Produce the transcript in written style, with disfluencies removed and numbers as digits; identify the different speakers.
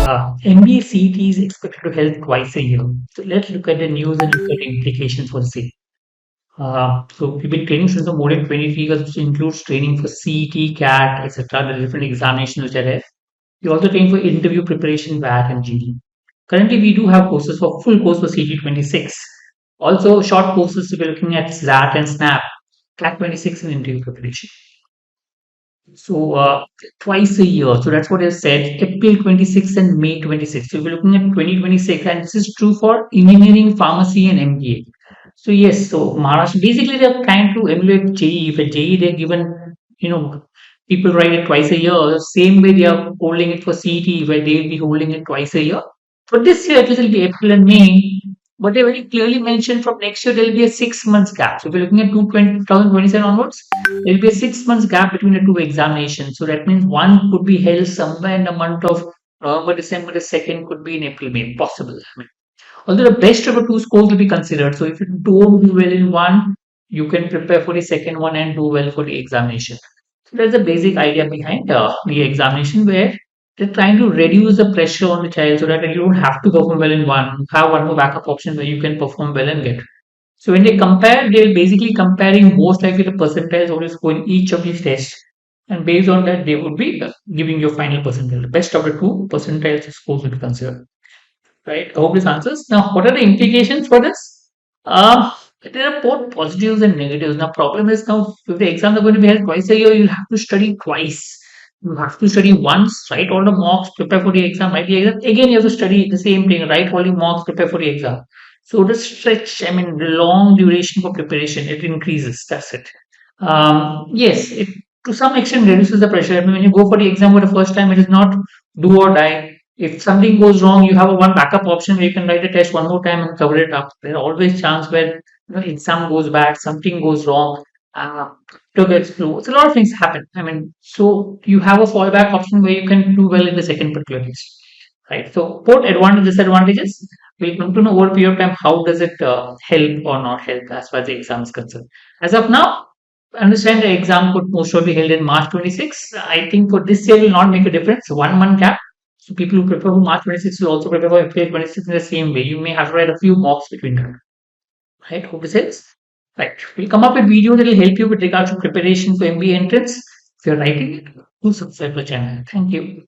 Speaker 1: MBA CET is expected to held twice a year. So let's look at the news and look at the implications for the same. So we've been training since the more than 23 years, which includes training for CET, CAT, etc., the different examinations which are there. We also train for interview preparation, VAT, and GD. Currently, we do have courses for full course for CET 26. Also, short courses we're looking at SAT and SNAP, CLAT 26 and interview preparation. So twice a year. So that's what I said. April 26 and May 26. So we're looking at 2026, and this is true for engineering, pharmacy, and MBA. So yes, so Maharashtra basically they're trying to emulate JEE. For JEE, they're given, people write it twice a year. Same way they are holding it for CET, where they will be holding it twice a year. For this year, it will be April and May. But they very clearly mentioned from next year there will be a 6 months gap. So if you're looking at 2027 onwards, there will be a 6 months gap between the two examinations. So that means one could be held somewhere in the month of November, December. The second could be in April, May. Possible. Although the best of the two schools will be considered. So if you don't do well in one, you can prepare for the second one and do well for the examination. So that's the basic idea behind the examination, where they're trying to reduce the pressure on the child so that you don't have to perform well in one. Have one more backup option where you can perform well and get. So when they compare, they're basically comparing most likely the percentiles what is score in each of these tests. And based on that, they would be giving your final percentile. The best of the two percentiles scores will be considered. Right? I hope this answers. Now, what are the implications for this? There are both positives and negatives. Now, problem is now if the exams are going to be held twice a year, you'll have to study twice. You have to study once, write all the mocks, prepare for the exam, write the exam. Again, you have to study the same thing, write all the mocks, prepare for the exam. So the stretch, I mean, the long duration for preparation, it increases. That's it. Yes, it to some extent reduces the pressure. I mean, when you go for the exam for the first time, it is not do or die. If something goes wrong, you have a one backup option where you can write the test one more time and cover it up. There are always chance where exam goes bad, something goes wrong, to gets through. So a lot of things happen. I mean, so you have a fallback option where you can do well in the second particular case, right? So both advantages, disadvantages. We'll come to know over a period of time how does it help or not help as far as the exam is concerned. As of now, I understand the exam could most probably be held in March 26. I think for this year will not make a difference. 1 month gap. So people who prepare for March 26 will also prepare for April 26 in the same way. You may have to write a few mocks between them. Right? Hope this helps. Right. We'll come up with video that will help you with regards to preparation for MBA entrance. If you're writing it, do subscribe to the channel. Thank you.